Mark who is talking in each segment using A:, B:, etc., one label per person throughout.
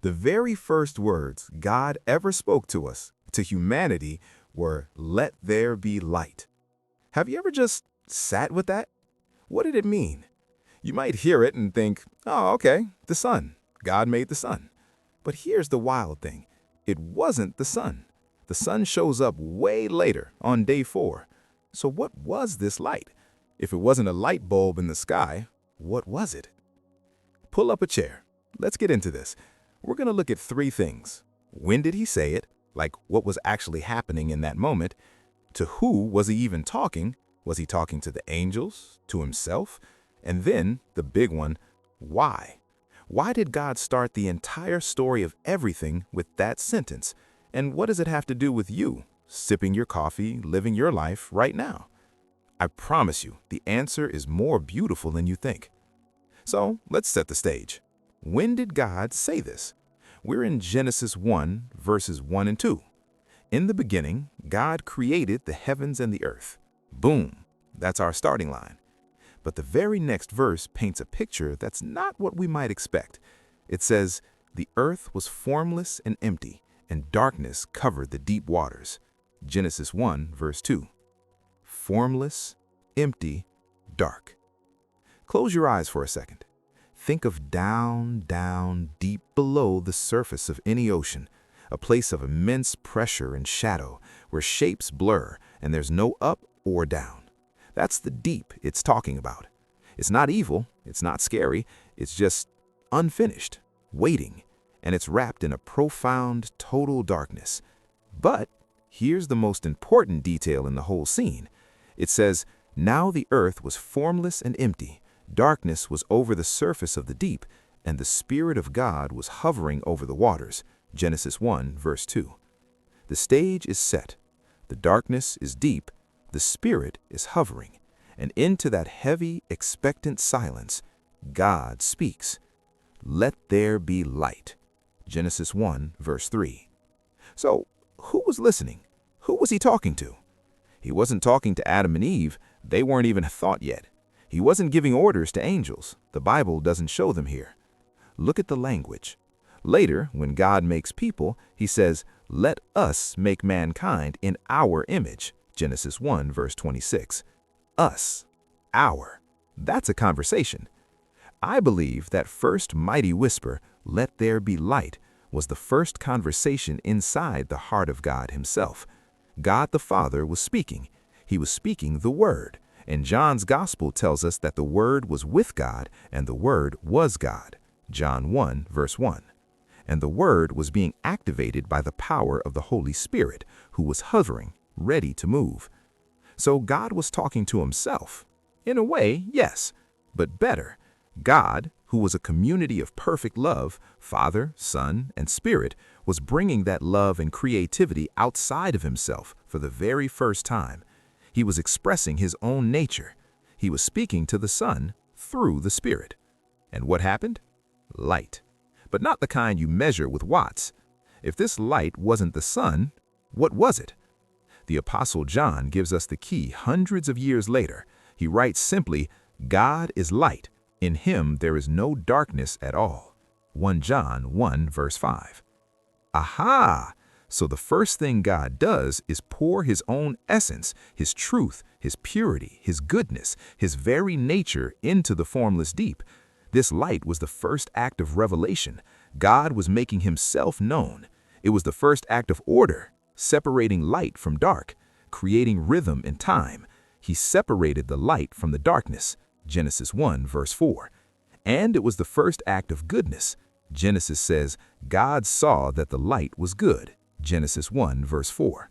A: The very first words God ever spoke to us, to humanity, were, "Let there be light." Have you ever just sat with that? What did it mean? You might hear it and think, oh, okay, the sun. God made the sun. But here's the wild thing. It wasn't the sun. The sun shows up way later, on day 4. So what was this light? If it wasn't a light bulb in the sky, what was it? Pull up a chair. Let's get into this. We're going to look at 3 things. When did he say it? Like what was actually happening in that moment? To who was he even talking? Was he talking to the angels? To himself? And then, the big one, why? Why did God start the entire story of everything with that sentence? And what does it have to do with you, sipping your coffee, living your life right now? I promise you, the answer is more beautiful than you think. So, let's set the stage. When did God say this? We're in Genesis 1, verses 1 and 2. In the beginning, God created the heavens and the earth. Boom! That's our starting line. But the very next verse paints a picture that's not what we might expect. It says, "The earth was formless and empty, and darkness covered the deep waters." Genesis 1, verse 2. Formless, empty, dark. Close your eyes for a second. Think of down, down, deep below the surface of any ocean, a place of immense pressure and shadow, where shapes blur and there's no up or down. That's the deep it's talking about. It's not evil, it's not scary, it's just unfinished, waiting, and it's wrapped in a profound, total darkness. But here's the most important detail in the whole scene. It says, "Now the earth was formless and empty, darkness was over the surface of the deep, and the Spirit of God was hovering over the waters." Genesis 1, verse 2. The stage is set. The darkness is deep. The Spirit is hovering. And into that heavy, expectant silence, God speaks. "Let there be light." Genesis 1, verse 3. So, who was listening? Who was he talking to? He wasn't talking to Adam and Eve. They weren't even a thought yet. He wasn't giving orders to angels. The Bible doesn't show them here. Look at the language. Later, when God makes people, he says, "Let us make mankind in our image." Genesis 1, verse 26. Us. Our. That's a conversation. I believe that first mighty whisper, "Let there be light," was the first conversation inside the heart of God himself. God the Father was speaking. He was speaking the Word. And John's Gospel tells us that the Word was with God and the Word was God. John 1, verse 1. And the Word was being activated by the power of the Holy Spirit, who was hovering, ready to move. So God was talking to himself. In a way, yes, but better. God, who was a community of perfect love, Father, Son, and Spirit, was bringing that love and creativity outside of himself for the very first time. He was expressing his own nature. He was speaking to the Son through the Spirit. And what happened? Light. But not the kind you measure with watts. If this light wasn't the sun, what was it? The Apostle John gives us the key hundreds of years later. He writes simply, "God is light. In him there is no darkness at all." 1 John 1, verse 5. Aha! So the first thing God does is pour his own essence, his truth, his purity, his goodness, his very nature into the formless deep. This light was the first act of revelation. God was making himself known. It was the first act of order, separating light from dark, creating rhythm and time. He separated the light from the darkness. Genesis 1, verse 4. And it was the first act of goodness. Genesis says, God saw that the light was good. Genesis 1, verse 4.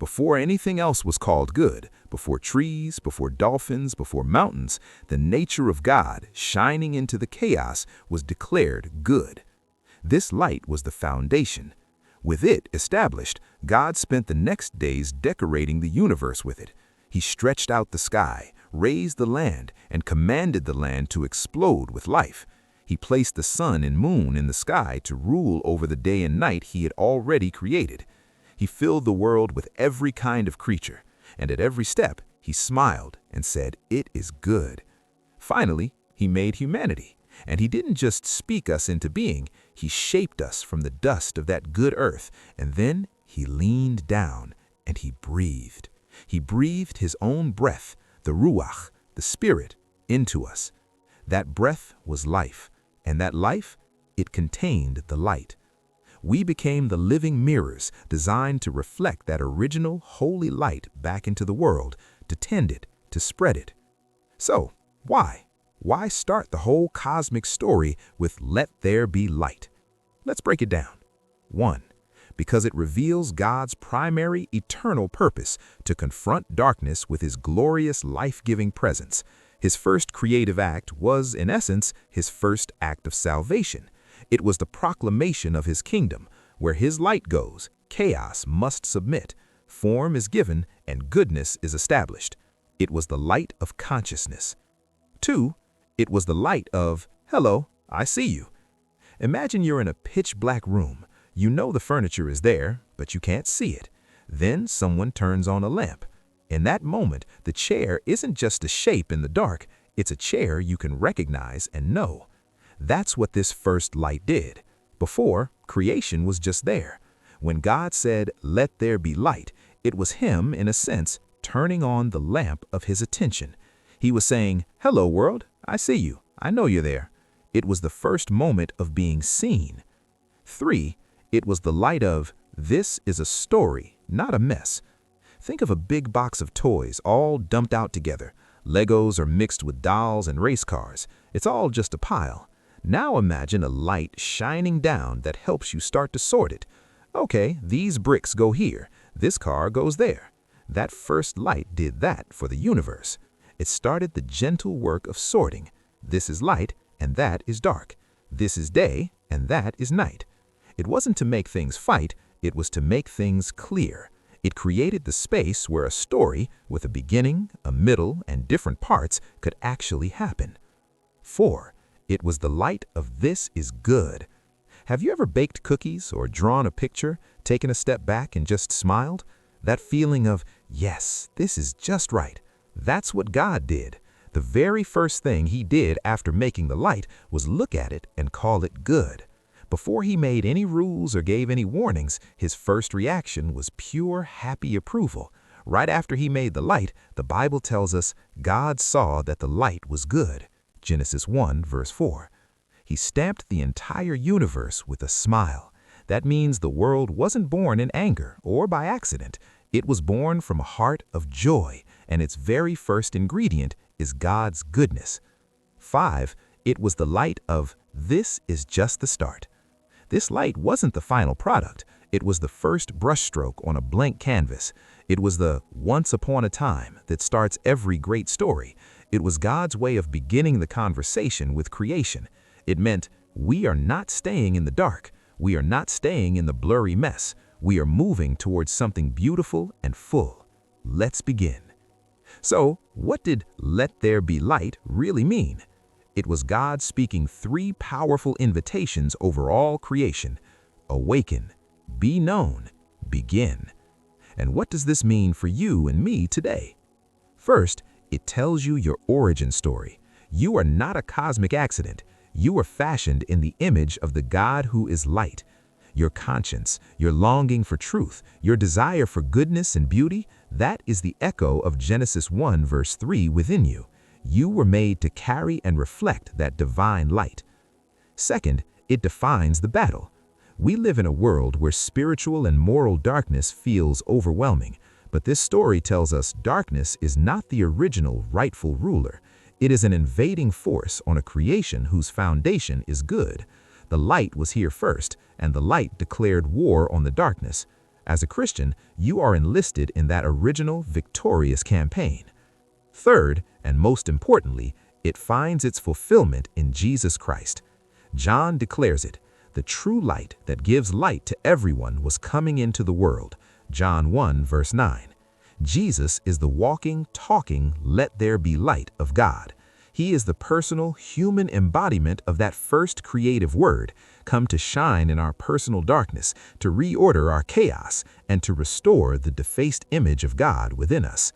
A: Before anything else was called good, before trees, before dolphins, before mountains, the nature of God, shining into the chaos, was declared good. This light was the foundation. With it established, God spent the next days decorating the universe with it. He stretched out the sky, raised the land, and commanded the land to explode with life. He placed the sun and moon in the sky to rule over the day and night he had already created. He filled the world with every kind of creature, and at every step he smiled and said, "It is good." Finally, he made humanity. And he didn't just speak us into being, he shaped us from the dust of that good earth, and then he leaned down and he breathed. He breathed his own breath, the ruach, the spirit, into us. That breath was life, and that life, it contained the light. We became the living mirrors designed to reflect that original holy light back into the world, to tend it, to spread it. So, why? Why start the whole cosmic story with "Let there be light"? Let's break it down. 1. Because it reveals God's primary eternal purpose to confront darkness with his glorious life-giving presence. His first creative act was, in essence, his first act of salvation. It was the proclamation of his kingdom. Where his light goes, chaos must submit, form is given, and goodness is established. It was the light of consciousness. 2. It was the light of, "Hello, I see you." Imagine you're in a pitch-black room. You know the furniture is there, but you can't see it. Then someone turns on a lamp. In that moment, the chair isn't just a shape in the dark, it's a chair you can recognize and know. That's what this first light did. Before, creation was just there. When God said, "Let there be light," it was him, in a sense, turning on the lamp of his attention. He was saying, "Hello, world, I see you. I know you're there." It was the first moment of being seen. 3. It was the light of, "This is a story, not a mess." Think of a big box of toys all dumped out together. Legos are mixed with dolls and race cars. It's all just a pile. Now imagine a light shining down that helps you start to sort it. Okay, these bricks go here. This car goes there. That first light did that for the universe. It started the gentle work of sorting. This is light, and that is dark. This is day, and that is night. It wasn't to make things fight, it was to make things clear. It created the space where a story, with a beginning, a middle, and different parts, could actually happen. 4. It was the light of "This is good." Have you ever baked cookies or drawn a picture, taken a step back and just smiled? That feeling of, "Yes, this is just right." That's what God did. The very first thing he did after making the light was look at it and call it good. Before he made any rules or gave any warnings, his first reaction was pure, happy approval. Right after he made the light, the Bible tells us God saw that the light was good. Genesis 1, verse 4. He stamped the entire universe with a smile. That means the world wasn't born in anger or by accident. It was born from a heart of joy, and its very first ingredient is God's goodness. 5. It was the light of, "This is just the start." This light wasn't the final product. It was the first brushstroke on a blank canvas. It was the "once upon a time" that starts every great story. It was God's way of beginning the conversation with creation. It meant, we are not staying in the dark. We are not staying in the blurry mess. We are moving towards something beautiful and full. Let's begin. So, what did "Let there be light" really mean? It was God speaking 3 powerful invitations over all creation. Awaken, be known, begin. And what does this mean for you and me today? First, it tells you your origin story. You are not a cosmic accident. You are fashioned in the image of the God who is light. Your conscience, your longing for truth, your desire for goodness and beauty, that is the echo of Genesis 1, verse 3 within you. You were made to carry and reflect that divine light. Second, it defines the battle. We live in a world where spiritual and moral darkness feels overwhelming, but this story tells us darkness is not the original rightful ruler. It is an invading force on a creation whose foundation is good. The light was here first, and the light declared war on the darkness. As a Christian, you are enlisted in that original, victorious campaign. Third, and most importantly, it finds its fulfillment in Jesus Christ. John declares it. The true light that gives light to everyone was coming into the world. John 1, verse 9. Jesus is the walking, talking, "Let there be light" of God. He is the personal, human embodiment of that first creative word, come to shine in our personal darkness, to reorder our chaos, and to restore the defaced image of God within us.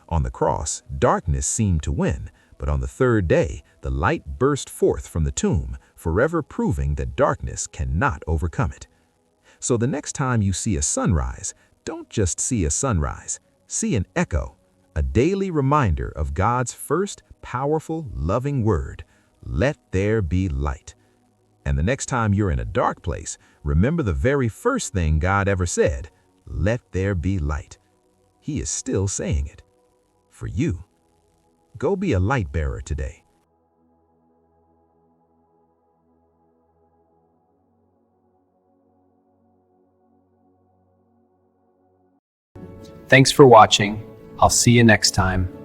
A: On the cross, darkness seemed to win,
B: But on the third day, the light burst forth from the tomb, forever proving that darkness cannot overcome it. So the next time you see a sunrise, don't just see a sunrise. See an echo, a daily reminder of God's first powerful, loving word, "Let there be light." And the next time you're in a dark place, remember the very first thing God ever said, "Let there be light." He is still saying it. For you, go be a light bearer today.
C: Thanks for watching. I'll see you next time.